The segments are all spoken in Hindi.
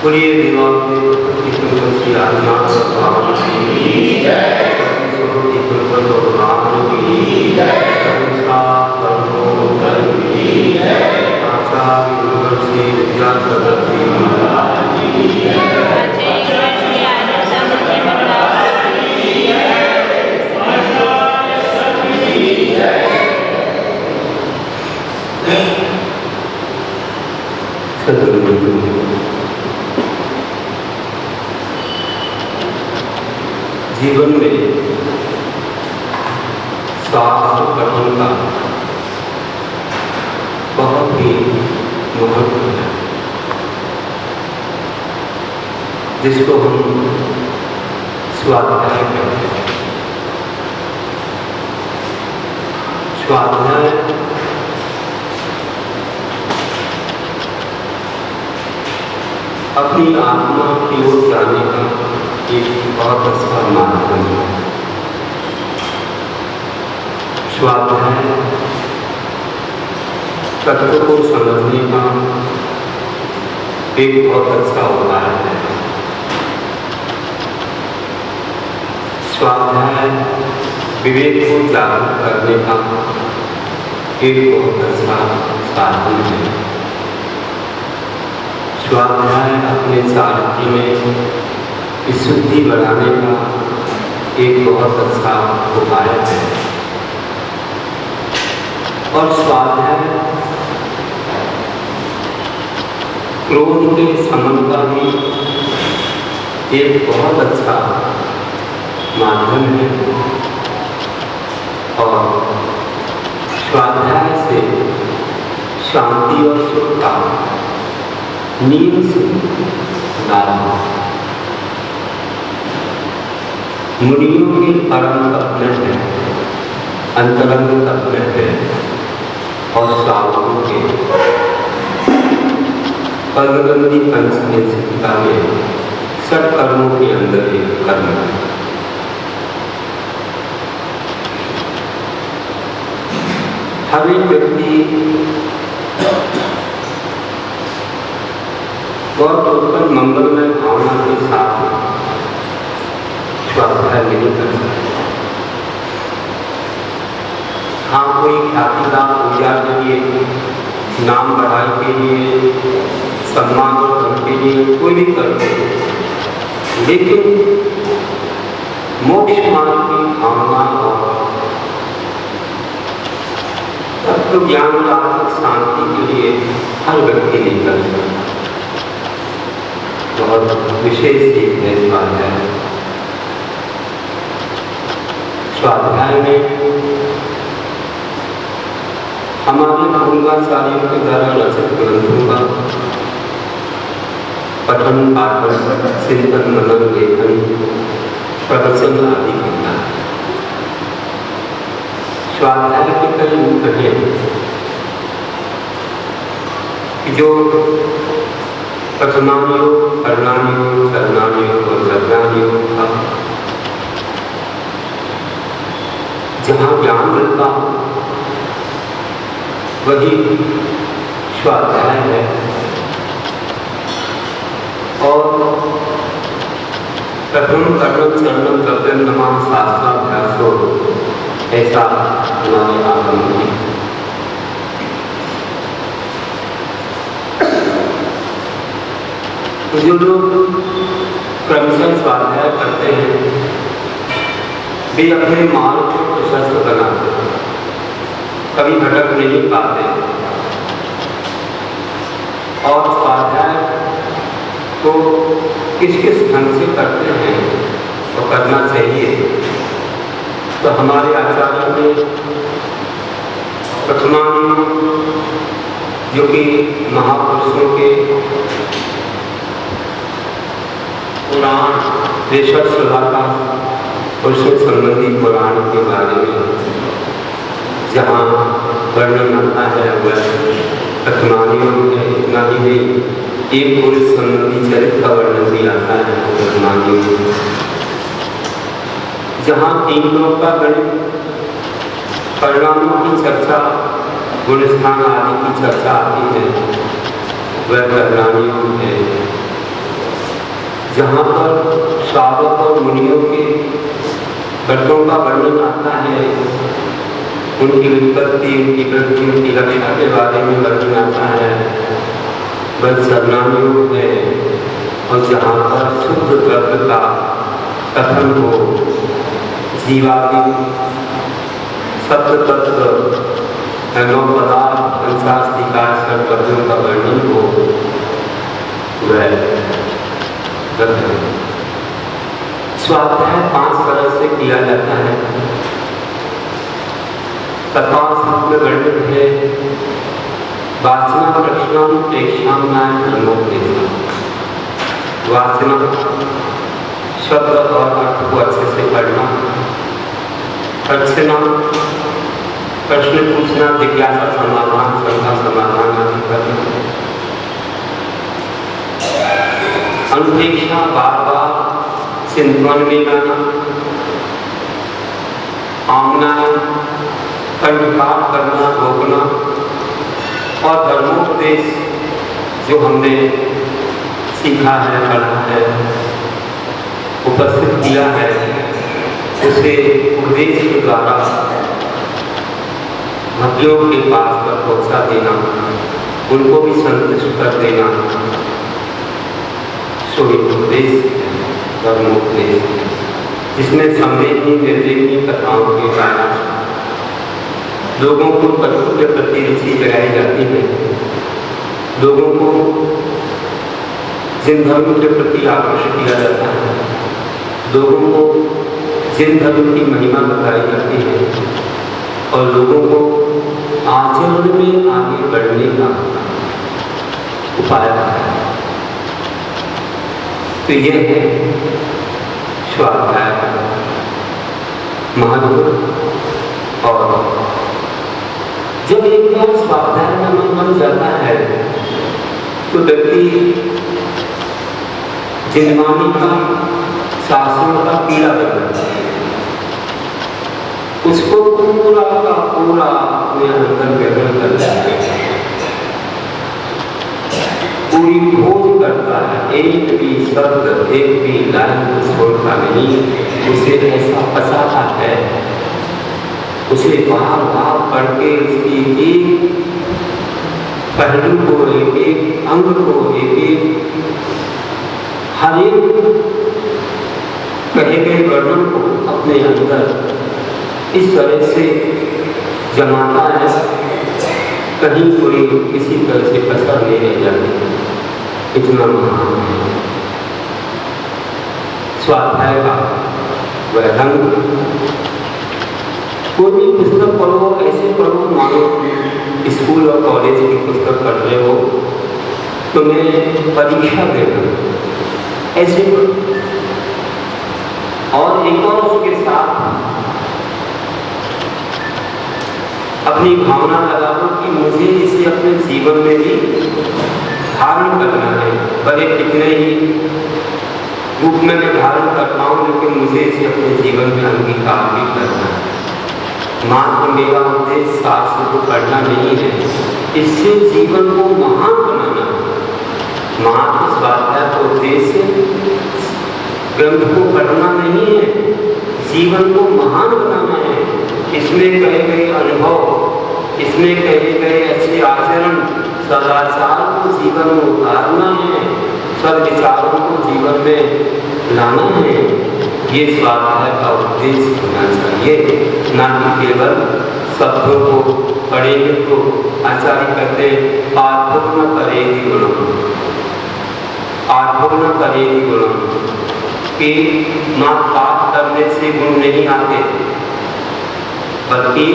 बोलिए विवाह की आत्मा भगवान की जय, भगवान की जय, जीवन में शास्त्र पठन का बहुत ही महत्व है, जिसको हम स्वाध्याय कहते हैं। स्वाध्याय अपनी आत्मा की ओर जाने का एक बहुत अच्छा माध्यम है। स्वाध्याय तत्व को समझने का एक बहुत अच्छा उपाय है। स्वाध्याय विवेक को जागरूक करने का एक बहुत अच्छा साधन है। स्वाध्याय अपने सारथी में शुद्धि बढ़ाने का एक बहुत अच्छा उपाय है। और स्वाध्याय क्रोध के शमन का भी एक बहुत अच्छा माध्यम है। और स्वाध्याय से शांति और सुख का नींद से लाभ है। मुनियों के परम तत्व है, अंतरंग तत्व है, और साधुओं के पदगंदी पंच संहिता में षट कर्मों के अंदर एक कर्म है। हर एक व्यक्ति बहुत उत्पन्न मंगलमय भावना के साथ स्वाध्याय नहीं कर सकते। हाँ, कोई ख्याति का पूजा के लिए, नाम बढ़ाई के लिए, सम्मान और धन के लिए कोई भी करते हैं, लेकिन मोक्ष मार्ग की भावना और तत्व ज्ञान का शांति के लिए हर व्यक्ति नहीं कर सकता। बहुत विशेष चीज है स्वाध्याय। स्वाध्याय में हमारे पूर्वाचार्यों के द्वारा रचित ग्रंथों का पठन, पाठन, चिंतन, मनन, लेखन, प्रवचन आदि होता है। स्वाध्याय के कई मुख हैं जो पठनायोग, करनायोग, चरनायोग और जपनायोग का जहाँ ज्ञान मिलता वही स्वाध्याय है। और प्रथम कर्म चरणम कर्तव्यम नमः शास्त्राभ्यासो, ऐसा हमारे आगम है। जो लोग क्रमशः स्वाध्याय करते हैं वे अपने मार्ग को प्रशस्त बनाते हैं, कभी भटक नहीं पाते। और स्वाध्याय को किस किस ढंग से करते हैं तो करना चाहिए। तो हमारे आचार्य ने प्रथमा जो कि महापुरुषों के पुराण रेशर सलाहकार पुरुषों संबंधी पुराण के बारे में जहाँ वर्णन आता है वह कथमानियों में इतना ही नहीं, एक पुरुष संबंधी चरित्र का वर्णन भी आता है कथमानियों में, जहाँ तीन लोगों का गणित, परिणामों की चर्चा, गुणस्थान आदि की चर्चा आती है वह कथमानियों है, जहाँ पर श्रावक और मुनियों के व्रतों का वर्णन आता है, उनकी उत्पत्ति, उनकी वृद्धि, उनकी रक्षा के बारे में वर्णन आता है वह सरनामियों है। और जहाँ पर शुद्ध व्रत का कथन हो, जीवादि सत्य तत्व नौ पदार्थ पंचास्तिकार सर्वपदों का वर्णन हो वह स्वाध्याय 5 तरह से किया जाता है। तत्वांश में वर्णित है वासना प्रश्नानुप्रेक्षाम्नाय धर्मोपदेशः। वासना शब्द और अर्थ को अच्छे से पढ़ना, अर्चना प्रश्न पूछना, जिज्ञासा समाधान, शंका समाधान आदि करना, अनुप्रेक्षा बार बार चिंतन में लाना, आमना कंठपाठ करना, रोकना, और धर्मोपदेश जो हमने सीखा है, पढ़ा है, उपस्थित किया है, उसे उपदेश के द्वारा भक्तों के पास पर पहुंचा देना, उनको भी संतुष्ट कर देना, सो उपदेश धर्मोपदेश, जिसमें संवेदनी निर्देशनी कथाओं के कारण लोगों को पशु के प्रति रुचि जगाई जाती है, लोगों को जिन धर्म के प्रति आकर्षित किया जाता है, लोगों को जिन धर्म की महिमा बताई जाती है और लोगों को आचरण में आगे बढ़ने का उपाय है। तो यह है स्वाध्याय महत्व। और जब एक बार स्वाध्याय में मन बन जाता है तो व्यक्ति जिनवानी का, शासन का पीड़ा बन जाता है, उसको पूरा का पूरा अपने अंदर ग्रहण करता है, पूरी खोज करता है, एक भी शब्द, एक भी लाइन छोड़ता नहीं, उसे ऐसा फंसाता है, उसे बार बार पढ़ के उसकी एक पहलू को, एक एक अंग को, एक एक हर एक कहे गए वर्णन को अपने अंदर इस तरह से जमाता है, कहीं कोई किसी तरह से कसर नहीं रह जाती। इतना महान है स्वाध्याय का वह ढंग। कोई भी पुस्तक पढ़ो, ऐसे पढ़ो मानो स्कूल और कॉलेज की पुस्तक पढ़ रहे हो, तुम्हें परीक्षा देना, ऐसे पढ़ो। और एक और उसके साथ अपनी भावना लगाओ कि मुझे इसे अपने जीवन में भी धारण करना है, भले कितने ही रूप में मैं धारण करता हूँ, लेकिन मुझे इसे अपने जीवन में अंगीकार भी करना है। मात्र मेरा उद्देश्य शास्त्र को पढ़ना नहीं है, इससे जीवन को महान बनाना है। मात्र स्वाध्याय का उद्देश्य ग्रंथ को पढ़ना नहीं है, जीवन को महान बनाना है। इसमें कहे गए अनुभव, इसमें कहे गए अच्छे आचरण, सदाचार को जीवन में उतारना है, सद्विचारों को जीवन में लाना है। ये स्वाध्याय का उद्देश्य होना चाहिए, ना कि केवल शब्दों को पढ़ेंगे तो आचार्य कहते पाठो न करेगी गुणम, पाठो न करेगी गुणम, कि मां पाठ करने से गुण नहीं आते, बल्कि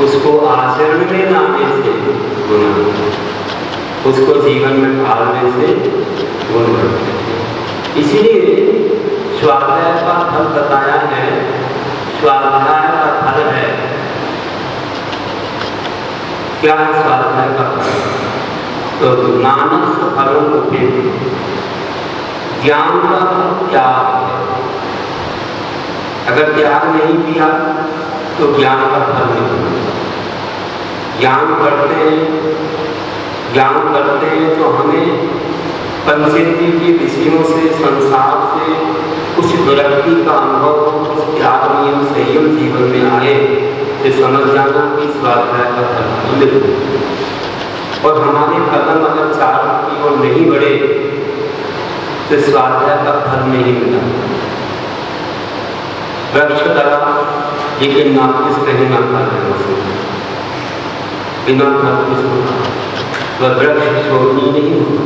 उसको आचरण में लाने से गुण, उसको जीवन में ढालने से गुण बढ़ते हैं। इसीलिए स्वाध्याय का फल बताया है। स्वाध्याय का फल है, क्या है स्वाध्याय का फल? तो नानक फलों को ज्ञान का फल त्याग है। अगर त्याग नहीं किया तो ज्ञान का फल नहीं। ज्ञान करते हैं तो हमें पंचेंद्रिय के विषयों से, संसार से कुछ विरक्ति का अनुभव, कुछ त्याग, नियम, संयम जीवन में आए तो समझ जाना कि स्वाध्याय का फल मिल। और हमारे कदम अगर चार की ओर नहीं बढ़े तो स्वाध्याय का फल नहीं मिला। वृक्ष लगा लेकिन नापिस नहीं ना खा रहे, बिना नापिस वह वृक्ष शोभनीय नहीं होता।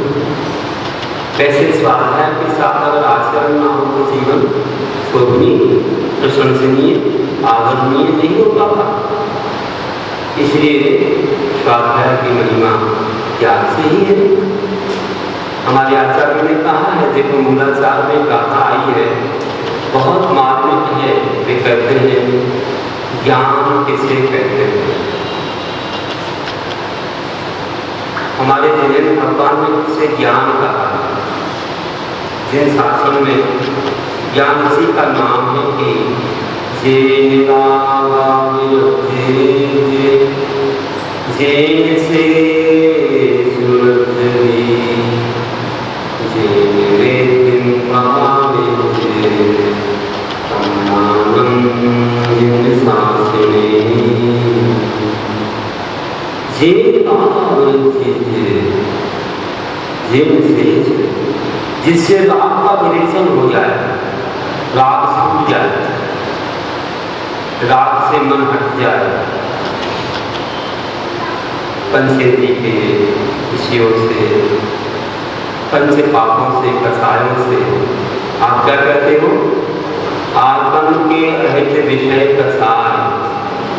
वैसे स्वाध्याय के साथ अगर आचरण ना हो तो जीवन शोभनीय, प्रशंसनीय, आदरणीय नहीं हो पाता। इसलिए स्वाध्याय की महिमा त्याग से ही है। हमारे आचार्य ने कहा है, देखो मूलाचार में गाथा आई है, बहुत मार्मिक है। वे कहते हैं ज्ञान किसे कहते हैं। हमारे जिन भगवान ने किसे ज्ञान कहा, जिन शासन में ज्ञान उसी का नाम है कि जिससे राग का विरेचन हो जाए, राग छूट जाए, राग से मन हट जाए, पंचेंद्रिय के विषयों से, पंच पापों से, कसायों से। आप क्या कहते हो? आत्म के अहित विषय कसाय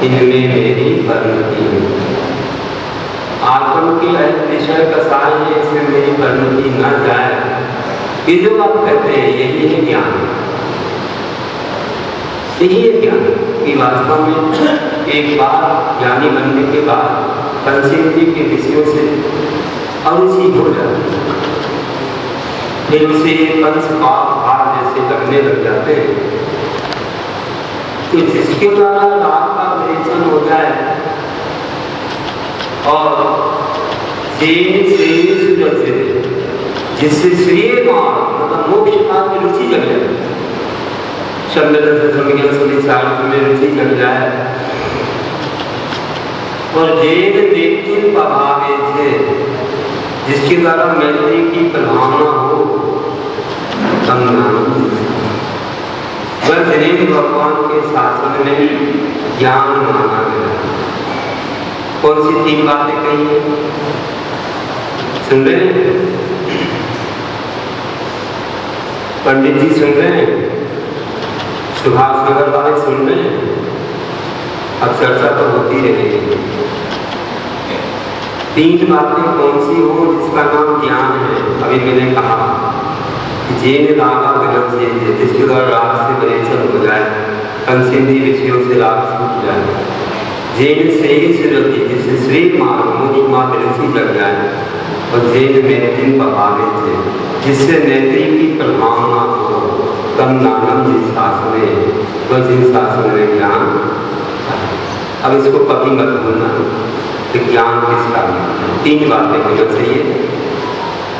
इनमें मेरी परिणति है। आत्म के अहित विषय कसाय है, इसमें मेरी परिणति न जाए। ये जो आप कहते हैं यही है ज्ञान। यही है ज्ञान कि वास्तव में एक बार ज्ञानी बनने के बाद पंचेंद्रिय के विषयों से अरुचि हो जाती है, फिर उसे पंच पाप भार जैसे लगने लग जाते हैं। तो जिसके द्वारा राग का विरेचन हो जाए और जिससे श्रेय मतलब मोक्ष मार्ग में रुचि जग जाए, शब्द में रुचि जग जाए और जेन प्रभावे थे, जिसके द्वारा मैत्री की प्रभावना हो, भगवान के शासन में ज्ञान माना गया। कौन सी तीन बातें कही है? सुन रहे हैं पंडित जी? सुन रहे हैं? सुभाष नगर वाले सुन रहे हैं? अब चर्चा तो होती रहेगी। तीन बातें कौन सी हो जिसका नाम ज्ञान है? अभी मैंने कहा जेन रागा विरक्ति, जिसके द्वारा राग से विरेचन हो जाए, पंचेंद्रिय विषयों से राग छूट जाए। जेन श्रेय सुरति, जिससे श्रेय मार्ग मोक्ष मार्ग रुचि जग जाए। और जेन मैत्री प्रभावित थे, जिससे मैत्री की प्रभावना हो, तम नानम जिस शासन में, तो जिन शासन में ज्ञान। अब इसको कभी मत भूलना कि ज्ञान किसका है। तीन बातें होना चाहिए: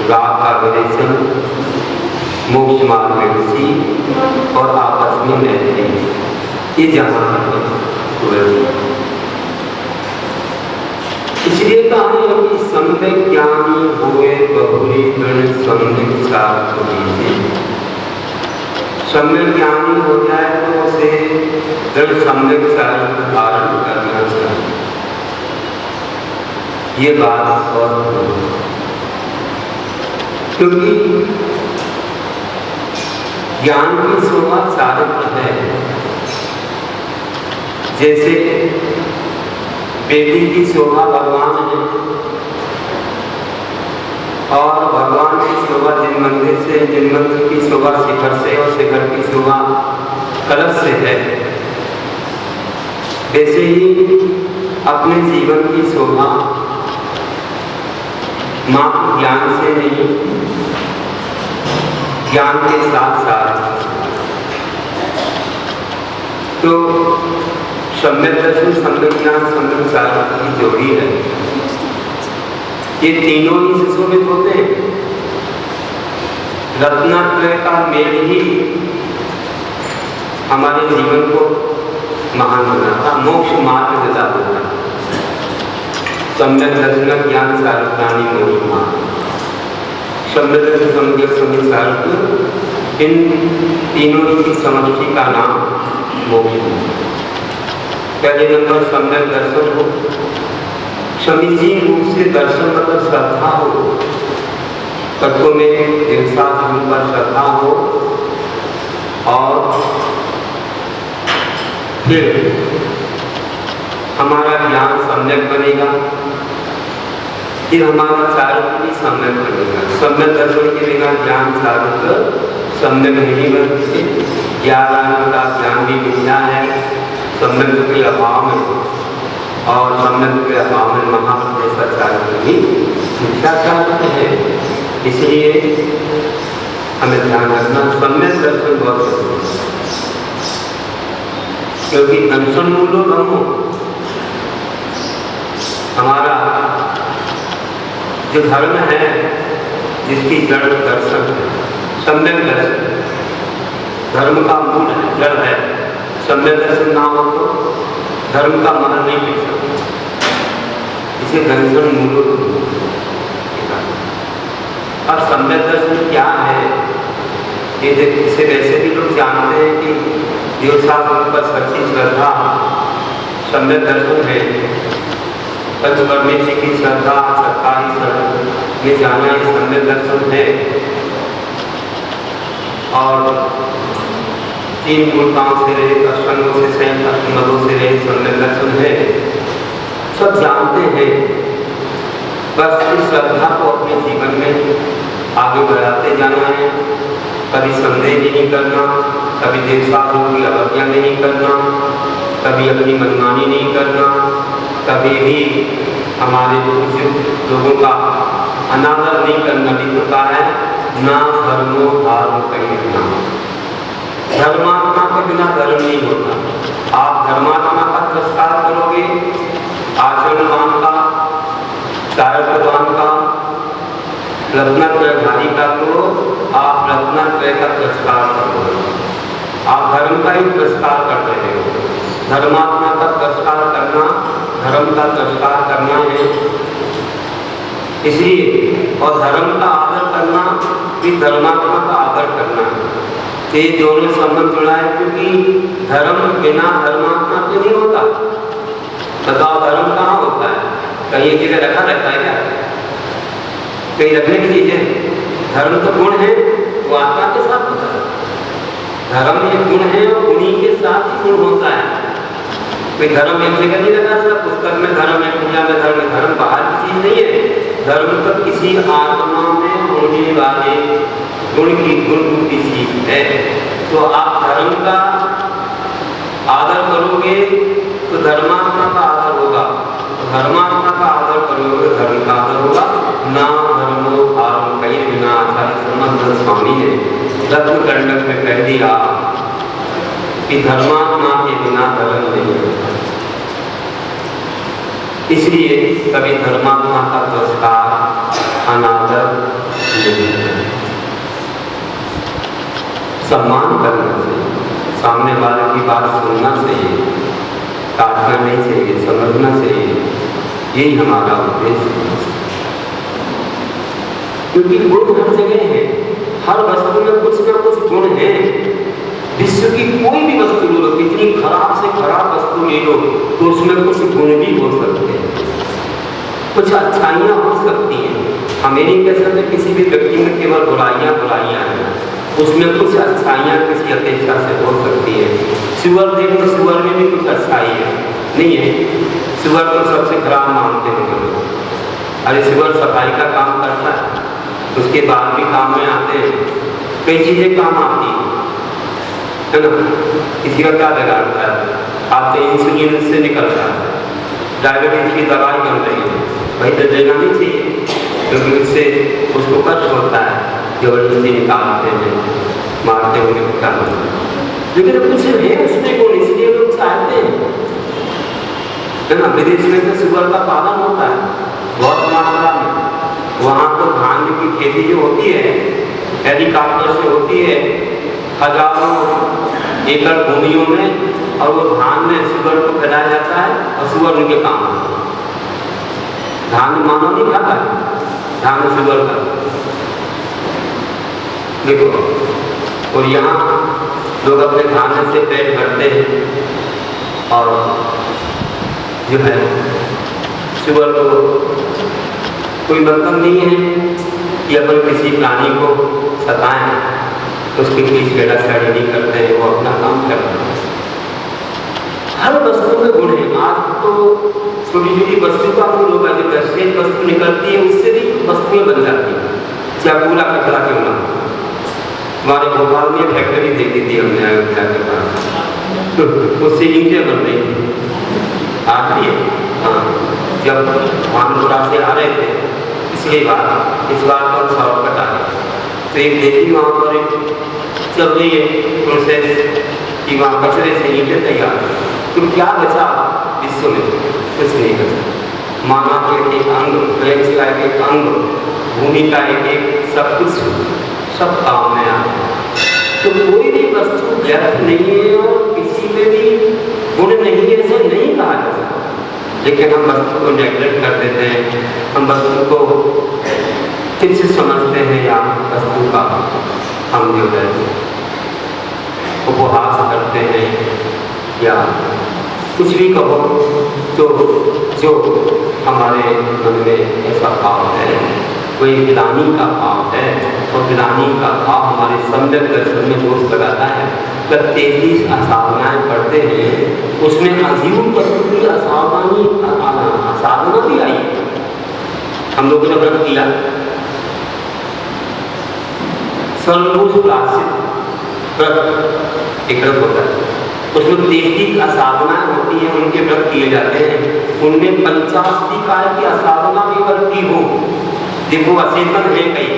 राग का विरेचन, मोक्ष मार्ग में रुचि और आपस में मैत्री। ये जहाँ इसलिए कहा है कि सम्यक ज्ञानी हुए बहुरी गण सम्यक चार कीजिए। सम्यक ज्ञानी हो जाए तो उसे दृढ़ सम्यक चार धारण करना चाहिए। ये बात और क्योंकि ज्ञान की शोभा चारित्र है। जैसे बेटी की शोभा भगवान है, और भगवान की शोभा जिन मंदिर की शोभा शिखर से और शिखर की शोभा कलश से है, वैसे ही अपने जीवन की शोभा मात्र ज्ञान से नहीं, ज्ञान के साथ साथ तो सम्यक दर्शन, सम्यक ज्ञान, सम्यक साधन की जोड़ी है। ये तीनों ही से शोभित होते हैं। रत्नत्रय का मेल ही हमारे जीवन को महान बनाता, मोक्ष मार्ग दिला देता। सम्यक दर्शन, ज्ञान, साधनानि मोहिमा, सम्यक दर्शन, सम्यक सम्यक साधन, इन तीनों की समष्टि का नाम मोक्ष है। पहले नंबर सम्यक दर्शन हो, समीची रूप से दर्शन मतलब श्रद्धा हो, तत्वों में एक साथ पर श्रद्धा हो, और फिर हमारा ज्ञान सम्यक बनेगा, फिर हमारा चारित्र भी सम्यक बनेगा। सम्यक दर्शन के बिना ज्ञान चारित्र सम्यक नहीं बनते। ज्ञान का ज्ञान भी मिथ्या है, सम्यक के अभाव में, और सम्यक के अभाव में महान जैसा चारित्र भी मिथ्या चारित्र है। इसलिए हमें ध्यान रखना, सम्यक दर्शन बहुत जरूरी है, क्योंकि दर्शन मूलो ब्रह्मो, हमारा जो धर्म है जिसकी जड़ दर्शन है, सम्यक दर्शन धर्म का मूल है, जड़ है। सम्यक दर्शन ना हो तो धर्म का महल नहीं मिल सकता। इसे दर्शन मूलो। अब सम्यक दर्शन क्या है, ये इसे वैसे भी लोग जानते हैं कि देव शास्त्र पर सच्ची श्रद्धा सम्यक दर्शन है। पंच परमेश्वर की श्रद्धा, सत्ताई शरण में जाना ये सम्यक दर्शन है। और तीन गुणताओं से रहे, अष्टांगों से, संयम मदों से रहे सम्यक दर्शन है। सब जानते हैं, बस इस श्रद्धा को अपने जीवन में आगे बढ़ाते जाना है। कभी संदेह नहीं करना, कभी देवशास्त्रों की अवज्ञा नहीं करना, कभी अपनी मनमानी नहीं करना, कभी भी हमारे बुजुर्ग लोगों का अनादर नहीं करना। लिखता है ना धर्मो धर्म कहीं बिना, धर्मात्मा के बिना धर्म नहीं होता। आप धर्मात्मा का तिरस्कार करोगे, आचरणवान का, चारित्रवान का, रत्नत्रयधारी का, तो आप रत्नत्रय का तिरस्कार करोगे। आप धर्म का ही तिरस्कार कर रहे हो। धर्मात्मा का तिरस्कार करना, धर्म का तिरस्कार करना है। इसलिए और धर्म का आदर करना भी धर्मात्मा का आदर करना है। ये दोनों संबंध जुड़ा है, क्योंकि धर्म बिना धर्मात्मा के नहीं होता। बताओ धर्म कहाँ होता है? कहीं एक जगह रखा रहता है क्या? कहीं रखने की चीज है? धर्म तो गुण है, वो आत्मा के साथ होता है। धर्म एक गुण है और गुणी के साथ ही गुण होता है। कोई धर्म एक जगह नहीं रखा था, पुस्तक में धर्म है, पूजा में धर्म है। धर्म बाहर की चीज नहीं है। धर्म तो किसी आत्मा में होने वाले गुण की गुण रूपी चीज है। तो आप धर्म का आदर करोगे तो धर्मात्मा का आदर होगा, धर्मात्मा का आदर करोगे तो धर्म का आदर होगा। ना धर्मो धर्म कहीं बिना, आचार्य श्रीमद स्वामी ने रत्नकंडक में कह दिया कि धर्मात्मा के बिना धर्म नहीं होता। इसलिए कभी धर्मात्मा का तिरस्कार, अनादर नहीं, सम्मान करना चाहिए, सामने वाले की बात सुनना चाहिए, काटना नहीं चाहिए, समझना चाहिए। यही हमारा उद्देश्य है, क्योंकि गुण हर जगह है। हर वस्तु में कुछ ना कुछ गुण है। विश्व की कोई भी वस्तु ले लो, कितनी खराब से खराब वस्तु ले लो, तो उसमें कुछ गुण भी हो सकते हैं, कुछ अच्छाइयाँ हो सकती हैं। हमें नहीं कह सकते किसी भी व्यक्ति में केवल बुराइयाँ हैं, उसमें कुछ अच्छाइयाँ किसी अपेक्षा से हो सकती है। सुअर देखो, सुअर में भी कुछ अच्छाई है, नहीं है। सुअर तो सबसे खराब मानते हैं लोग। अरे सुअर सफाई का काम करता है, उसके बाद भी काम में आते हैं, कई चीज़ें काम आती है ना। किसी का क्या बिगाड़ता है, आपके इंसुलिन से निकलता है, डायबिटीज की दवाई बन रही है, भाई तो देना नहीं चाहिए, क्योंकि उससे उसको कष्ट होता है, जबरदस्ती निकालते हैं, मारते हुए निकालते हैं। लेकिन कुछ है उसमें गुण, इसलिए लोग चाहते हैं, है ना। विदेश में तो सुअर का पालन होता है बहुत मात्रा में। वहाँ तो धान की खेती जो होती है हेलीकॉप्टर से होती है, हजारों एकड़ भूमियों में, और वो धान में सुअर को फैलाया जाता है और सुअर उनके काम आता है। धान मानव नहीं खाता है, धान सुअर का देखो। और यहाँ लोग अपने धान से पेट भरते हैं और जो है सुअर को कोई मतलब नहीं है कि अपन किसी प्राणी को सताएं तो उसके बीच छेड़छाड़ी नहीं करते हैं, वो अपना काम करते हैं। हर वस्तु में गुण है। आज तो छोटी छोटी वस्तु का मूल होगा, जो वेस्टेज वस्तु निकलती है उससे भी वस्तुएं बन जाती है, चाहे पूरा कचरा क्यों ना। हमारे भोपाल में फैक्ट्री देखी थी हमने अयोध्या के पास, तो उससे ईंटें बन रही थी। आज भी हाँ, जब भानपुरा से आ रहे थे पिछली बार, इस बार पर शॉर्टकट आ गया, तो एक देखी वहाँ पर एक चल रही है प्रोसेस कि वहाँ कचरे से ईंटें तैयार, तो क्या बचा विश्व में? कुछ नहीं बचा। मानव के एक अंग, वृक्ष का एक अंग, भूमि का एक सब कुछ, सब काम में आता है। तो कोई भी वस्तु व्यर्थ नहीं है और किसी में भी गुण नहीं है, ऐसे नहीं कहा जा सकता। लेकिन हम वस्तु को नेग्लेक्ट कर देते हैं, हम वस्तु को तुच्छ समझते हैं, या वस्तु का हम जो है उपहास करते हैं, या कुछ भी कहो। तो जो हमारे मन में ऐसा भाव है वो एक ग्लानि का भाव है, और ग्लानि का भाव हमारे सम्यक दर्शन में दोष लगाता है। जब 33 असाधनाएं पढ़ते हैं उसमें अजीब तत्व की असाधना भी आई। हम लोगों ने व्रत किया, सर्वोच्च प्राश्चित व्रत एक व्रत होता है, उसमें 33 असाधनाएं होती हैं, उनके व्रत किए जाते हैं। उनमें 85 काय की असाधना भी करती हो, देखो अचेतन है कई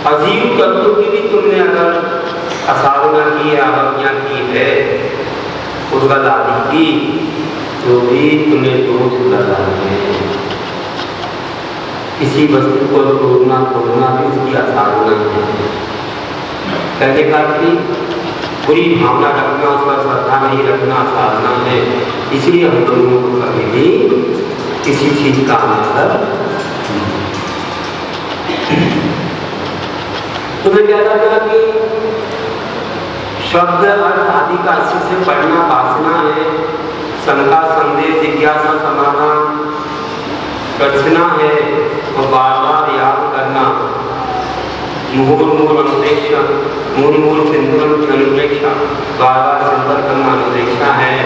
अजीब तत्व की भी तुमने अगर असाधना की है, अवज्ञा की है, उद्गत आदि की, तो भी तुम्हें दोष लगा है। किसी वस्तु को तोड़ना खोलना भी उसकी असाधना है। कहने का कि बुरी भावना रखना, उस पर श्रद्धा नहीं रखना साधना है। इसलिए हम लोगों को कभी भी किसी चीज का मतलब तुम्हें क्या लगता कि शब्द अर्थ आदि का अच्छे से पढ़ना वासना है, शंका संदेह जिज्ञासा समाधान रचना है, और बार बार याद करना, मूल अनुप्रेक्षा, मूल चिंतन की अनुप्रेक्षा, बार बार चिंतन करना अनुप्रेक्षा है,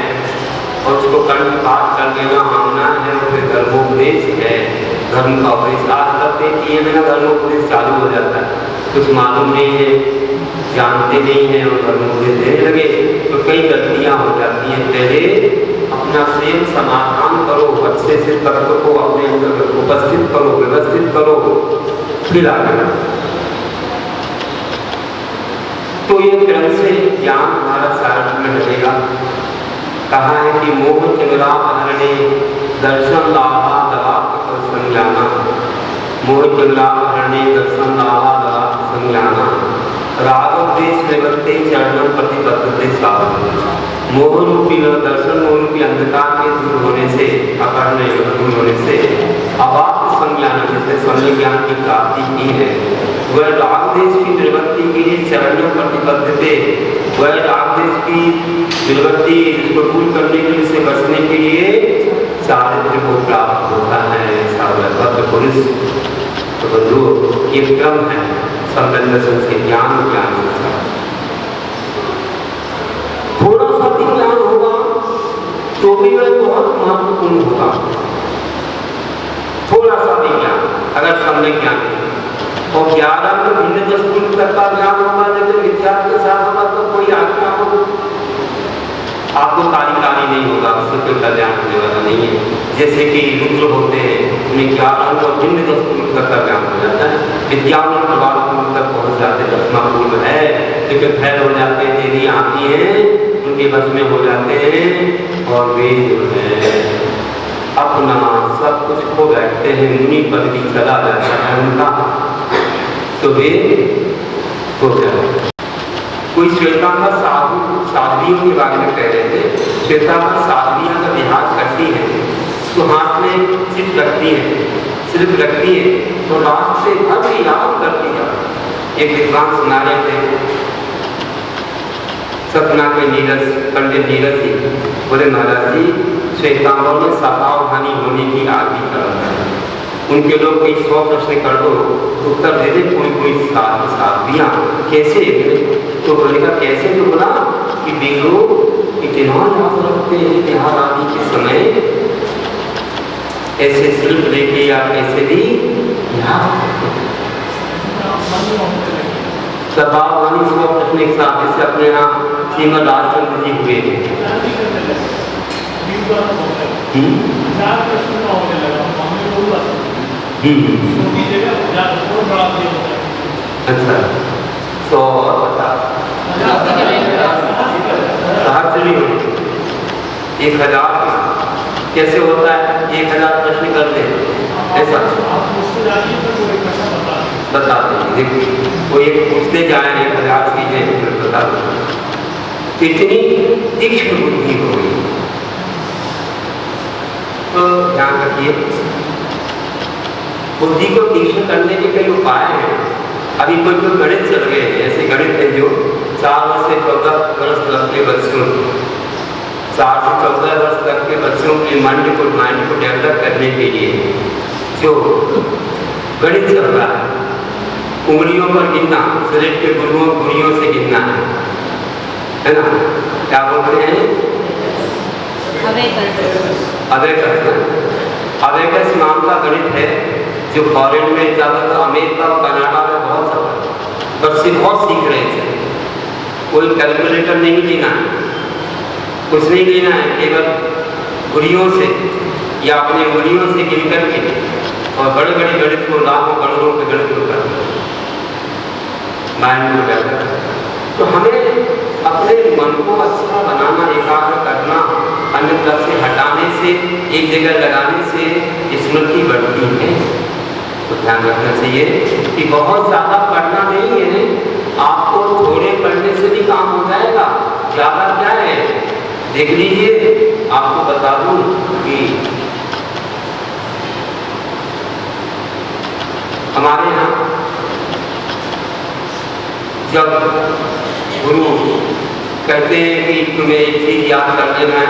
और उसको कंठपाठ कर देना मानना है। और फिर धर्मोपदेश है, धर्म का उपदेश। आज तक देखिए मेरा धर्मोपदेश चालू हो जाता है, कुछ मालूम नहीं है, जानते नहीं है, और धर्मोपदेश देने लगे तो कई गलतियां हो जाती हैं। पहले अपना स्वयं समाधान करो, अच्छे से तत्व को अपने अंदर उपस्थित करो, व्यवस्थित करो, फिर आगे। तो ये क्रम से ज्ञान हमारा सारण में रहेगा। कहा है कि मोह चंद्रापहरणे दर्शन लाभा दवा संज्ञाना, मोह चंद्रापहरणे दर्शन लाभा दवा संज्ञाना, राग देश निवृत्ति चरणम प्रतिबद्धते साधन। मोह रूपी दर्शन, मोह रूपी अंधकार के दूर होने से, अपहरण दूर होने से अवाप्त संज्ञान, जैसे सम्यक ज्ञान की प्राप्ति की है, वह राग देश की निवृत्ति के लिए चरणम प्रतिबद्धते, वह राग देश की निवृत्ति इसको दूर करने के लिए, से बचने के लिए चारित्र को प्राप्त होता है। सावध पुरुष तो बंधु ये क्रम है संबंध से ज्ञान थोड़ा सा भी ज्ञान होगा तो भी वह बहुत महत्वपूर्ण होगा। थोड़ा सा भी ज्ञान, अगर सम्यक ज्ञान और 11 में भिन्न दृष्टि का ज्ञान होगा, लेकिन विद्यार्थी के साथ होगा तो कोई आत्मा को आपको कार्यकारी नहीं होगा, उससे कोई कल्याण होने वाला नहीं है। जैसे कि रुद्र होते हैं, उन्हें 11 और भिन्न दृष्टि का ज्ञान हो जाता है, विज्ञान प्रभाव तक पहुंच जाते हैं, दसवां पूर्व है, लेकिन फैल हो जाते हैं, देरी आती है, उनके बस में हो जाते हैं और वे जो है अपना सब कुछ खो बैठते हैं, मुनि पद भी चला जाता है उनका, तो वे हो जाते। कोई श्वेतांबर साध्वियों के बारे में कह रहे थे, श्वेतांबर साध्वियां का विहार करती है तो हाथ में सिर्फ रखती है तो रात से हर याद करती है। एक विद्वान सुना रहे थे, सतना के नीरज पंडित नीरज जी बोले, महाराज जी श्वेतांबर में सावधानी होने की आदि कर उनके लोग कोई 100 प्रश्न कर दो उत्तर दे दे, कोई साध्वियां कैसे, तो बोलेगा कैसे, तो बोला कि वे लोग इतना याद रखते हैं त्योहार आदि के समय, ऐसे शिल्प लेके या ऐसे भी याद सभावानी 100 प्रश्न एक साथ जैसे अपने यहाँ श्रीमद राजचंद्र जी हुए थे। अच्छा, 150 1000 कैसे होता है, 1000 प्रश्न करते ऐसा बता दें। देखिए वो एक पूछते जाए 1000 चीजें बता दें, इतनी तीक्ष्ण बुद्धि हो गई। तो ध्यान रखिए, बुद्धि को तीक्ष्ण करने के कई उपाय हैं। अभी कोई गणित चल गए, ऐसे गणित है जो 4 से 14 वर्ष तक के बच्चों 4 से 14 वर्ष तक के बच्चों के माइंड को डेवलप करने के लिए जो गणित चल रहा है, उंगलियों पर गिनना, शरीर के गुरुओं से गिनना है ना, क्या बोलते हैं, अबेकस नाम का गणित है जो फॉरेन में ज़्यादातर अमेरिका और कनाडा में बहुत चलता है, बच्चे बहुत सीख रहे थे। कोई कैलकुलेटर नहीं लेना है, कुछ नहीं लेना है, केवल उंगलियों से या अपने उंगलियों से गिन करके और बड़े बड़े गणित को, लाखों करोड़ों के गणित को करना माइंड में बैठा। तो हमें अपने मन को अच्छा बनाना, एकाग्र करना, अन्य तरफ से हटाने से, एक जगह लगाने से स्मृति बढ़ती है। तो ध्यान रखना चाहिए कि बहुत ज़्यादा पढ़ना नहीं है, आपको थोड़े पढ़ने से भी काम हो जाएगा। ज़्यादा क्या है देख लीजिए, आपको बता दूं कि हमारे यहाँ जब गुरु कहते हैं कि तुम्हें एक चीज याद कर देना है,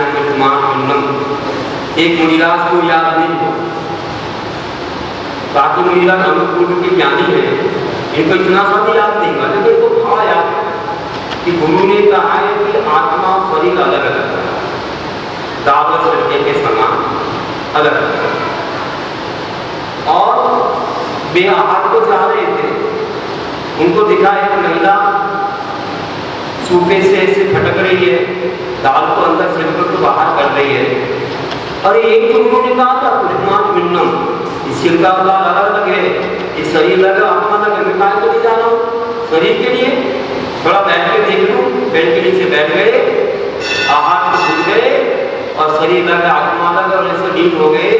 एक मुनिराज को याद नहीं हो, बाकी मुनिराज अनुपूर्ण के ज्ञानी है, इनको इतना सा भी याद नहीं हुआ, लेकिन इनको भाव याद कि गुरु ने कहा है कि आत्मा और शरीर अलग अलग है, दावत लड़के के समान अलग अलग, और वे आहार को चाह रहे थे। उनको दिखा एक महिला सूखे से ऐसे फटक रही है, दाल को अंदर छिलकर को बाहर कर रही है, और एक तो उन्होंने कहा था कुष्मान मिन्नम, इस छिलका वाला अलग अलग है, इस शरीर लगा आत्मा लगा, मैं काय को नहीं जा रहा हूँ शरीर के लिए, थोड़ा बैठ के देख लूँ, बेड के नीचे बैठ गए, आहार को भूल गए और शरीर लगा आत्मा लगा और ऐसे लीन हो गए,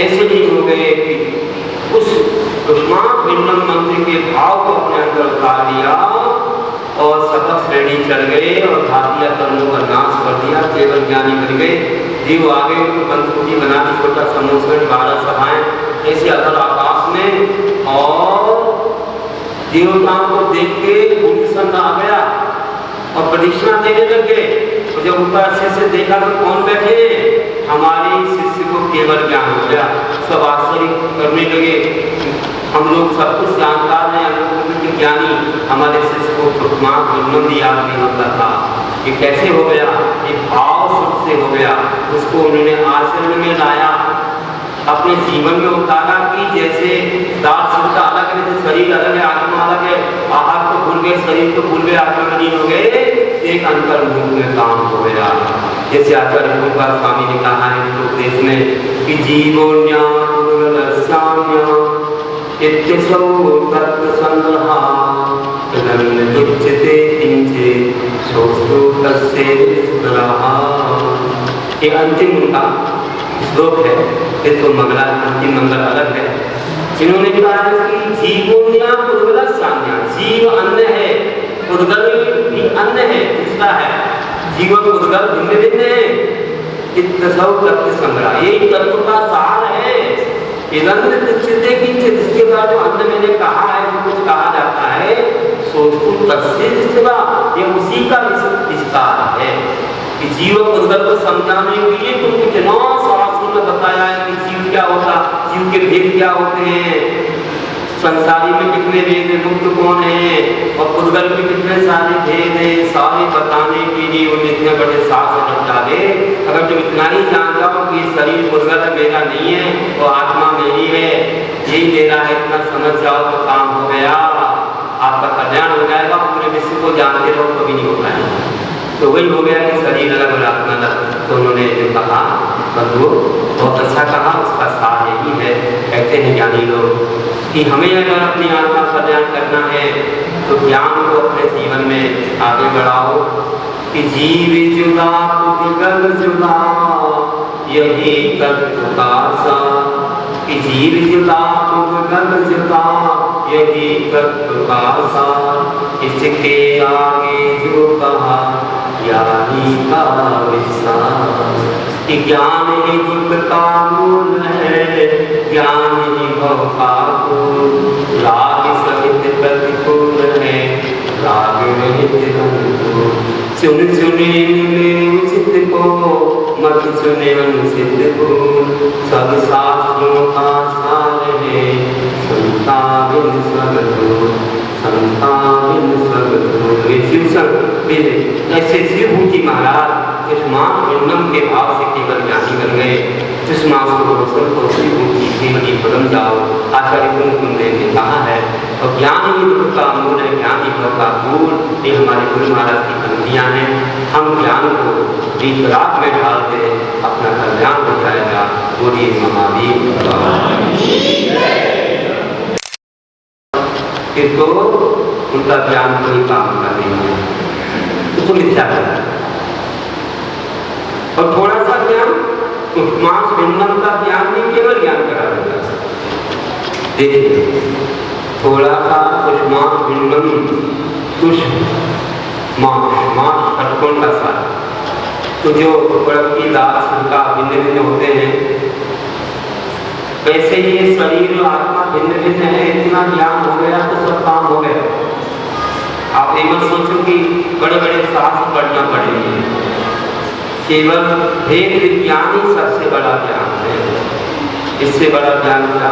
ऐसे लीन हो गए कि उस कुष्मान मिन्नम मंत्र के भाव को अपने अंदर उतार लिया और सतत श्रेणी चल गए और धातिया कर्मों का नाश कर दिया, केवल ज्ञानी बन गए। जीव आगे उनको पंचमुखी बना दी, छोटा समोसठ 12 सभाएं ऐसे अधर आकाश में, और देवताओं को देख के भूषण आ गया और प्रदक्षिणा देने लगे। तो जब ऊपर अच्छे से देखा तो कौन बैठे, हमारे शिष्य को केवल ज्ञान हो गया। सब आश्चर्य करने लगे, हम लोग सब कुछ जानकार हैं, हम लोग ज्ञानी, हमारे शिष्य को याद नहीं होता था, ये कैसे हो गया? एक भाव सुख से हो गया। उसको उन्होंने आचरण में लाया, अपने जीवन में उतारा कि जैसे दांत सुख अलग है, जैसे शरीर अलग है, आत्मा अलग है। आहार को भूल गए, शरीर को भूल गए, आत्मा में लीन हो गए, एक अंतर्मुख में काम हो गया। जैसे आचार्य गोपाल स्वामी ने कहा है उपदेश में कि जीवोन्या इत्यसौ तत्व संग्रहा तुच्यते किंचे सोस्तु तस्य विस्तरहा। ये अंतिम उनका श्लोक है। ये तो मंगला अंतिम मंगल अलग है। जिन्होंने कहा है कि जीवोन्या पुद्गल सान्या, जीव अन्न है, पुद्गल भी अन्न है, दूसरा है। जीव पुद्गल भिन्न भिन्न है। इत्यसौ तत्व संग्रह, यही तत्व का सार है। जिसके बाद जो अन्न मैंने कहा है, जो कुछ कहा जाता है, ये उसी का विस्तार है कि जीव पुद्गल को समझाने के लिए तुम कितना शास्त्रों में बताया है कि जीव क्या होता, जीव के भेद क्या होते हैं, संसारी में कितने भेद है, मुक्त कौन है, और पुद्गल में कितने सारे भेद है, सारे बताने के लिए वो इतने बड़े शास्त्र रच डाले। अगर तुम इतना ही जान जाओ कि शरीर पुद्गल मेरा नहीं है, वो आत्मा मेरी है, यही मेरा है, इतना समझ जाओ तो काम हो गया, आपका कल्याण हो जाएगा। पूरे विश्व को जानते रहो कभी नहीं हो पाएगा। तो वही हो गया कि शरीर अलग और आत्मा अलग। तो उन्होंने जो कहा बंधु बहुत अच्छा कहा, उसका सार यही है। कहते हैं ज्ञानी लोग कि हमें अगर अपनी आत्मा कल्याण करना है तो ज्ञान को अपने जीवन में आगे बढ़ाओ कि जीव जुदा पुद्गल जुदा यही तत्व का सार, कि जीव जुदा पुद्गल जुदा यही तत्व का सार। इसके आगे जो कहा ज्ञानी का विश्वास, कि ज्ञान ही दुख का मूल है, ज्ञान ही भव का कुल। राग सहित प्रतिकूल है, राग रहित अनुकूल। सुन सुने में उचित को, मत सुने अनुचित को। सब शास्त्रों का सार है, संता बिन स्वगतो, संता बिन स्वगतो। ऐसे शिवभूति महाराज इस मां विनम के भाव से केवल ज्ञानी बन गए। जिस मां को रोशन को शिवभूति केवल पदम जाओ, आचार्य कुंदे ने कहा है। और ज्ञान ही दुख का मूल है, ज्ञान ही भव का मूल। ये हमारे गुरु महाराज की पंक्तियां हैं। हम ज्ञान को दीप रात में डाल दे, अपना कल्याण हो जाएगा। बोलिए महावीर तो उनका ज्ञान कोई काम का नहीं है, उसको मिथ्या है। और थोड़ा सा ज्ञान मांस भिन्नम का ज्ञान नहीं, केवल ज्ञान करा देगा। देखिए थोड़ा सा कुष्मांस भिन्नम, कुछ मांस षटकोण का सार, तो जो की दास उनका भिन्न भिन्न होते हैं, वैसे ही ये शरीर और आत्मा भिन्न भिन्न है। इतना ज्ञान हो गया तो सब काम हो गया। आप ये मत सोचो कि बड़े बड़े शास्त्र पढ़ना पड़ेंगे, केवल भेद विज्ञान ही सबसे बड़ा ज्ञान है। इससे बड़ा ज्ञान क्या?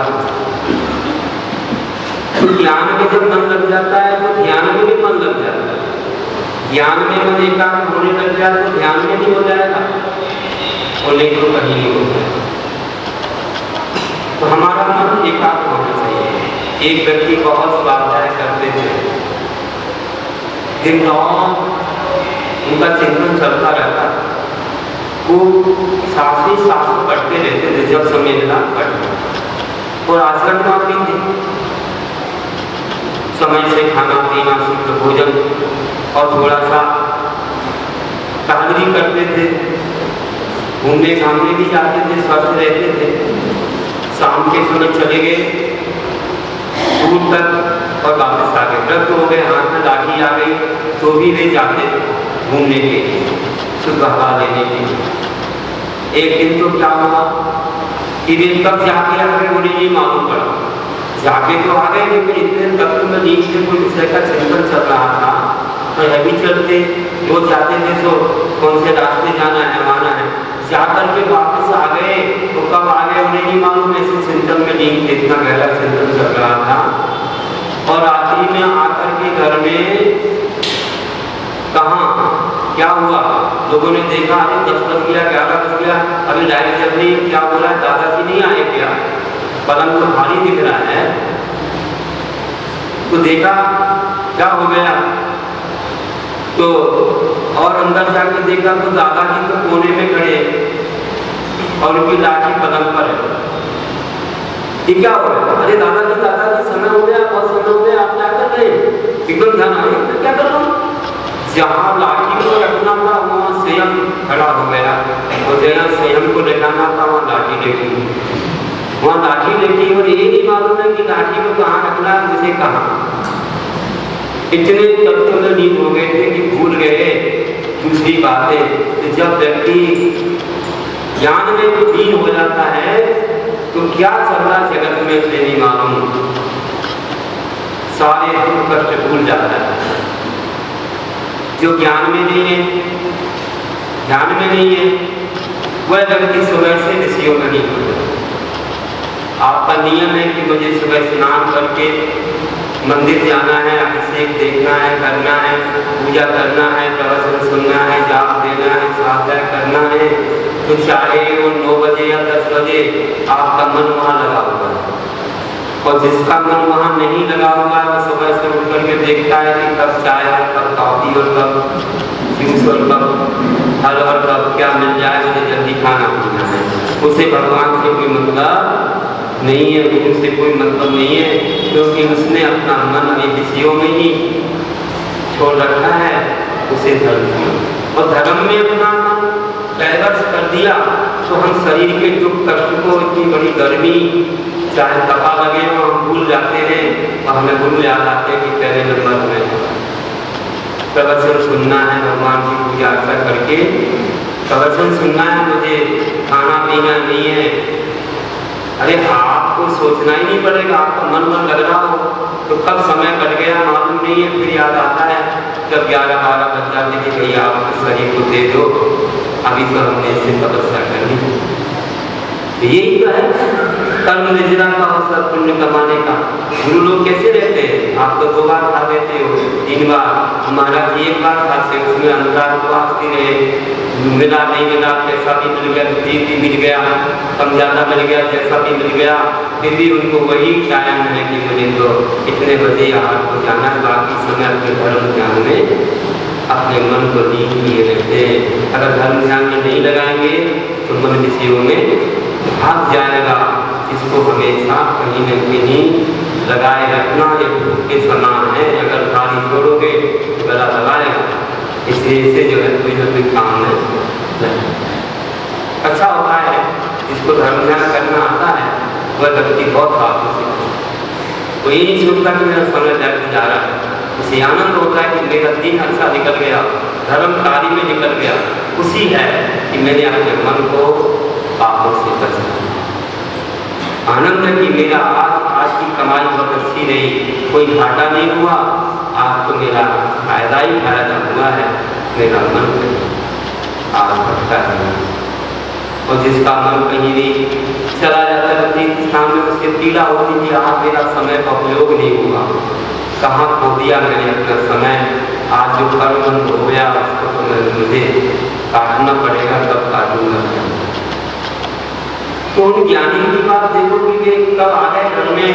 तो ज्ञान में जब मन लग जाता है तो ध्यान में भी मन लग जाता है। ज्ञान में मन एकाग्र होने लग जाए तो ध्यान में भी हो जाएगा, और नहीं तो कहीं नहीं होगा। तो हमारा मन एकाग्र होना चाहिए। एक व्यक्ति बहुत स्वाध्याय करते थे, दिन रात उनका चिंतन चलता रहता, वो शास्त्र पढ़ते रहते थे, जब समय मिला पढ़ते। और आचरण में थे, समय से खाना पीना, शुद्ध भोजन, और थोड़ा सा टहल भी करते थे, घूमने घामने भी जाते थे, स्वस्थ रहते थे। शाम के समय चले गए दूर तक और वापस आ गए। व्रत हो गए, हाथ में लाठी आ गई तो भी वे जाते घूमने के लिए, शुद्ध हवा लेने के लिए। एक दिन तो क्या हुआ कि वे कब जाके आ गए उन्हें नहीं मालूम पड़ा। जाके तो आ गए, लेकिन इतने तत्व में नींद से कोई विषय का चिंतन चल रहा था। और अभी चलते वो जाते थे तो कौन से रास्ते जाना है, आना है, जाकर के वापस आ गए तो कब आ गए उन्हें नहीं मालूम। ऐसे चिंतन में नींद, इतना गहरा चिंतन चल रहा था। और रात्रि में आकर के घर में कहाँ क्या हुआ? लोगों ने देखा, अरे 10 बज गया, 11 बज गया, अभी लाइट जल रही, क्या हो रहा है, दादाजी नहीं आए क्या? पलंग तो भारी दिख रहा है। तो देखा क्या हो गया, तो और अंदर जाके देखा तो दादाजी तो कोने में खड़े और उनकी लाठी पलंग पर है। ये क्या हो रहा है? अरे दादाजी समय हो गया, बहुत समय हो गया, आप क्या कर रहे हैं? एकदम ध्यान आए, तो क्या कर रहा हूँ? जहाँ लाठी को रखना था वहाँ स्वयं खड़ा हो गया, और जहाँ स्वयं को लेटाना था वहाँ लाठी लेटी, वहाँ लाठी लेटी, और ये नहीं मालूम है कि लाठी को कहाँ रखना है, मुझे कहाँ। इतने तत्व में लीन हो गए थे कि भूल गए दूसरी बातें। जब व्यक्ति ज्ञान में लीन हो जाता है तो क्या चल रहा जगत में से नहीं मालूम, सारे दुख कष्ट भूल जाता है। जो ज्ञान में नहीं है, ध्यान में नहीं है, वह व्यक्ति सुबह से ऋषियों में नहीं होता। आपका नियम है कि मुझे सुबह स्नान करके मंदिर जाना है, अभिषेक देखना है, करना है, पूजा करना है, प्रवचन सुनना है, जाप देना है, स्वाध्याय करना है, तो चाहे वो 9 बजे या 10 बजे आपका मन वहाँ लगा हुआ है। और जिसका मन वहाँ नहीं लगा हुआ है, वो सुबह से उठ करके देखता है कि कब चाय और कब कॉफी और कब जूस और कब फल और कब क्या मिल जाए, मुझे जल्दी खाना पीना है। उसे भगवान से कोई मतलब नहीं है, गुरु से कोई मतलब नहीं है, क्योंकि उसने अपना मन अभी विषयों में ही छोड़ रखा है। उसे धर्म और धर्म में अपना मन डाइवर्स कर दिया तो हम शरीर के दुख कष्ट को, इतनी बड़ी गर्मी, चाहे तपा लगे तो हम भूल जाते हैं, और हमें भूल याद आते हैं कि पहले नंबर में प्रवचन सुनना है, भगवान की पूजा अर्चना करके प्रवचन सुनना है, मुझे खाना पीना नहीं है। अरे आपको सोचना ही नहीं पड़ेगा, आपका मन लग रहा हो तो कब समय कट गया मालूम नहीं है, फिर याद आता है जब 11-12 बज जाते कि भैया आप शरीर को दे दो, अभी तो हमने इससे तपस्या करनी। यही तो है कर्म निजरा का अवसर पुण्य कमाने का। गुरु लोग कैसे रहते हैं? आप तो 2 बार खा लेते हो, 3 बार, हमारा 1 बार खाते, उसमें अंतराल को आती रहे, मिला नहीं मिला, कैसा भी मिल गया, ठीक भी मिल गया, कम ज़्यादा मिल गया, जैसा भी मिल गया, फिर भी उनको वही कायम है कि मुझे तो इतने बजे आहार को जाना है, बाकी समय अपने धर्म ध्यान में अपने मन को लीन किए रहते हैं। अगर धर्म ध्यान में नहीं लगाएंगे तो मन विषयों में भाग जाएगा। इसको हमेशा कहीं न कहीं लगाए रखना ये के समान है। अगर खाली छोड़ोगे तो गला लगाएगा, इसलिए इसे जो है कोई ना कोई काम में अच्छा होता है। जिसको धर्म ध्यान करना आता है वह व्यक्ति बहुत बातों से तो ये नहीं सोचता कि मेरा समय व्यर्थ जा रहा है, उसे आनंद होता है कि मेरा दिन अच्छा निकल गया, धर्म कार्य में निकल गया। खुशी है कि मैंने अपने मन को पापों से बचाया। आनंद है कि मेरा आज की कमाई बहुत अच्छी रही, कोई घाटा नहीं हुआ, आज तो मेरा फायदा ही फायदा हुआ है। मेरा मन आज भटका है, और जिसका मन कहीं भी चला जाता है तीर्थ स्थान में, उसके पीड़ा होती है आज मेरा समय का उपयोग नहीं हुआ, कहाँ खो दिया मैंने अपना समय। आज जो कर्म बंद हो गया उसको तो मुझे काटना पड़ेगा, तब काटूंगा। तो उन ज्ञानी की बात देखो कि वे कब आ गए घर में,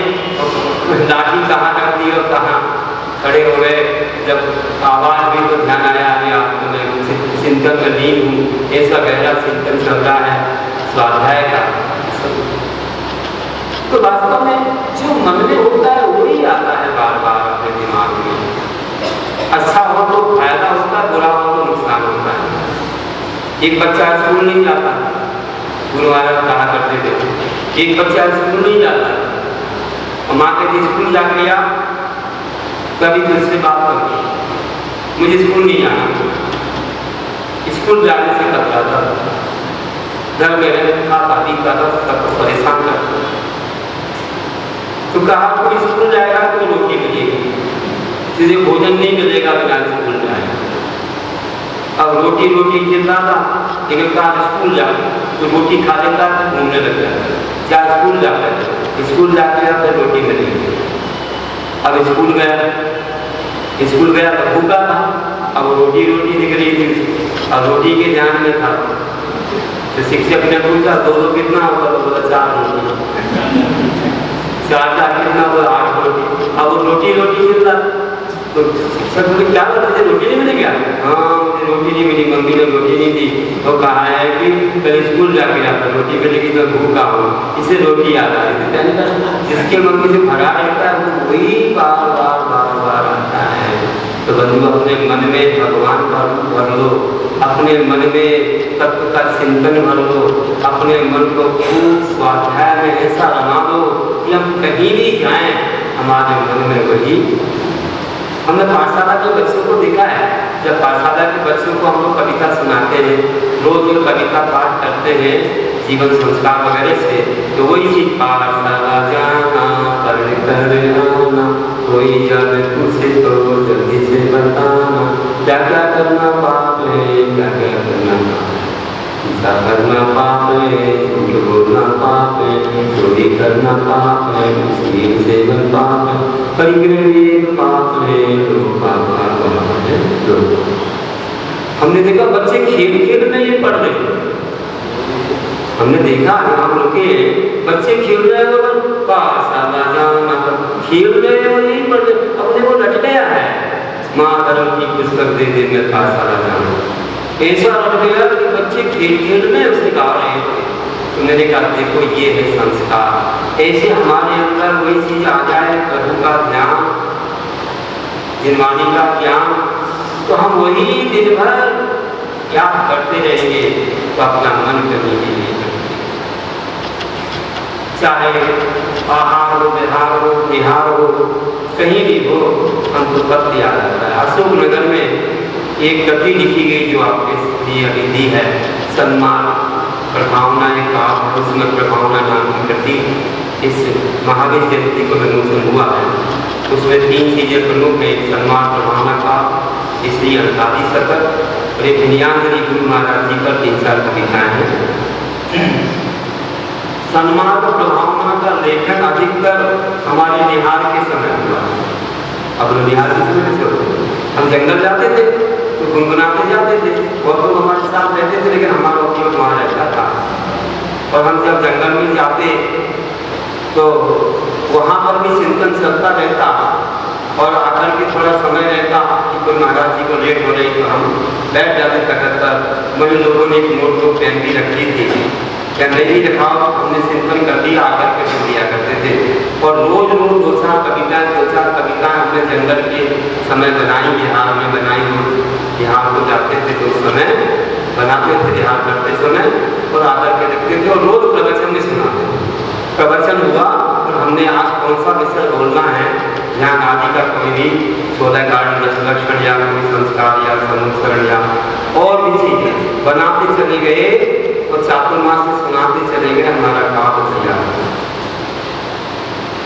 लाठी कहाँ रख दी और कहाँ खड़े हो गए। जब आवाज भी तो ध्यान आया, अरे आप मैं चिंतन में लीन हूँ, ऐसा गहरा चिंतन चल रहा है स्वाध्याय का। तो वास्तव में जो मन में होता है वही आता है बार बार अपने दिमाग में। अच्छा हो तो फायदा होता है, बुरा हो तो नुकसान होता है। एक बच्चा स्कूल नहीं जाता, गुरु महाराज कहा करते थे, एक बच्चा स्कूल नहीं जाता और माँ कहती स्कूल जाके या कभी तुझसे बात करती, मुझे स्कूल नहीं जाना। स्कूल जाने से कतराता, घर में रहता शादी करता, सबको परेशान करता। तो कहा कोई स्कूल जाएगा तो रोटी मिलेगी, तुझे भोजन नहीं मिलेगा बिना स्कूल जाएगा। अब रोटी चिल्ला था, लेकिन कहा स्कूल जा तो रोटी खा लेता, घूमने लग जाता, क्या स्कूल जाता है, स्कूल जाके आता रोटी मिलेगी। अब स्कूल गया तो भूखा था, अब रोटी रोटी दिख रही थी, अब रोटी के ध्यान में था। तो शिक्षक ने पूछा दो दो कितना होगा, तो बोला 4 रोटी। 4 4 कितना बोला 8 रोटी। अब वो रोटी रोटी मिल रहा, तो शिक्षक बोले क्या करते थे, रोटी नहीं मिली क्या? हाँ मुझे रोटी नहीं मिली, मम्मी ने रोटी नहीं दी। तो कहा है कि कल स्कूल जाके आता रोटी मिलेगी तो भूखा हूँ, इसे रोटी याद आ रही थी। जिसके मम्मी से भरा रहता है वो वही बार बार बार बार आता है। तो बंधु अपने मन में भगवान का रूप भर लो, अपने मन में तत्व का चिंतन भर लो, अपने मन को खूब स्वाध्याय में ऐसा रमा दो कि हम कहीं भी जाएं हमारे मन में वही। हमने पाठशाला के बच्चों को देखा है, जब पाठशाला के बच्चों को हम लोग कविता सुनाते हैं, रोज कविता पाठ करते हैं जीवन संस्कार वगैरह से, तो वही चीज पाठशाला जाना पढ़ कर आना, कोई जब पूछे तो जल्दी से बताना, क्या क्या करना पाप है, क्या क्या करना ऐसा करना पाप है, झूठ बोलना पाप है, चोरी करना पाप है, मुस्लिम सेवन पाप है, परिग्रह पाप है, पाप है। हमने देखा बच्चे खेल खेल में ये पढ़ रहे, हमने देखा हम लोग के बच्चे खेल रहे हैं और पाठशाला जाना खेल रहे हैं और यही पढ़ रहे। अपने को रट गया है, माँ धर्म की पुस्तक दे दे मैं पाठशाला जाना, ऐसा रट गया कि बच्चे खेल खेल में उसे गा रहे थे। तो मैंने कहा देखो ये है संस्कार, ऐसे हमारे अंदर वही चीज आ जाए, प्रभु का ध्यान, जिनवाणी का ज्ञान, तो हम वही दिन भर याद करते रहेंगे, तो अपना मन करने के लिए चाहे आहार हो, विहार हो, निहार हो, कहीं भी हो, हमको पत्र याद आता है। अशोक नगर में एक कृति लिखी गई जो आपके लिए अभी दी है, सन्मान प्रभावना एक आप, उसमें प्रभावना नाम की कृति इस महावीर जयंती को विमोचन हुआ है। उसमें 3 चीजें प्रमुख है, सन्मान प्रभावना का, इसलिए अंतादी सतर और एक नीलांजलि गुरु महाराज जी पर 3-4 कविताएं हैं। सन्मान प्रभावना का लेखन अधिकतर हमारे निहार के समय हुआ। अब निहार के समय से हम जंगल जाते थे तो गुनगुनाते जाते थे, और लोग हमारे साथ रहते थे, लेकिन हमारा उपयोग वहाँ रहता था। और हम जब जंगल में जाते तो वहाँ पर भी चिंतन चलता रहता, और आकर के थोड़ा समय रहता कि कोई महाराज जी को लेट हो रही तो हम बैठ जाते कटक। मुझे लोगों ने एक नोटबुक पेन भी रखी थी, क्या नहीं लिखाओ, हमने चिंतन कर दिया, आकर के सुन दिया करते थे। और रोज रोज 2-4 कविताएं हमने जंगल के समय बनाई, बिहार में बनाई। बिहार को जाते थे तो उस समय बनाते थे, बिहार करते समय, और आकर के देखते थे और रोज प्रवचन में सुनाते। प्रवचन हुआ और हमने आज कौन सा विषय बोलना है, ध्यान आदि का कोई भी 14 कारण लक्षण या कोई संस्कार या संस्करण या और भी चीजें बनाते चले गए और चातुर्मास से सुनाते चले गए। हमारा काम तैयार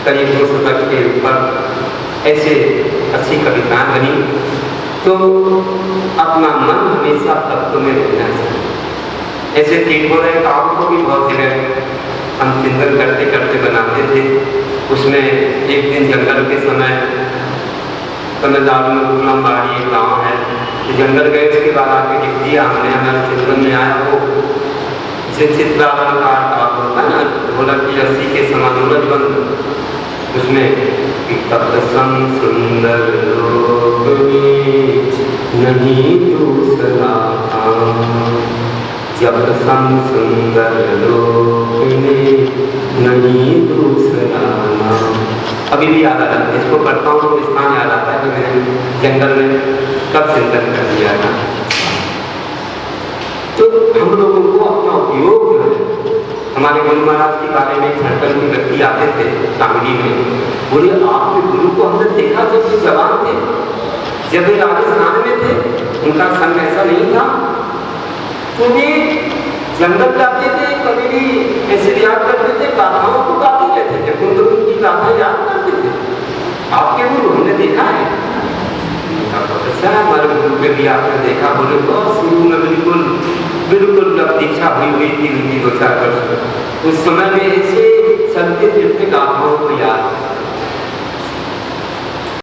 करीब 2 शतक के ऊपर ऐसे अच्छी कविताएं बनी। तो अपना मन हमेशा तत्व में रहना चाहिए। ऐसे तीर्थों काम को भी बहुत जगह हम चिंतन करते करते बनाते थे। उसमें एक दिन जंगल के समय तमिलनाडु में गुलमबाड़ी एक गाँव है, तो जंगल गए, उसके बाद आके लिख दिया हमने, हमारे चिंतन में आया वो चित्रावन का होता है ना, ढोलक की रस्सी के समान ढोलक बंद, उसमें तब सम सुंदर लोक में नहीं दूसरा जब सम सुंदर लोक में नहीं दूसरा। अभी भी याद आता है, इसको पढ़ता हूँ तो स्थान याद आता है कि मैंने जंगल में कब चिंतन कर दिया था। तो हम लोगों को अपना उपयोग जो है, हमारे गुरु महाराज के बारे में झारखंड के व्यक्ति आते थे सांगली में, बोले आपके गुरु को हमने देखा जब वो जवान थे, जब वे राजस्थान में थे, उनका संग ऐसा नहीं था, तो वे जंगल जाते थे, कभी भी ऐसे याद करते थे, गाथाओं को गाते रहते थे, कुंद की गाथा याद करते थे। आपके गुरु हमने देखा है, अच्छा हमारे गुरु के भी आपने देखा, बोले बहुत शुरू में बिल्कुल जब दीक्षा हुई थी उनकी 2-4 वर्ष, उस समय में ऐसे चलते फिरते गाथाओं को याद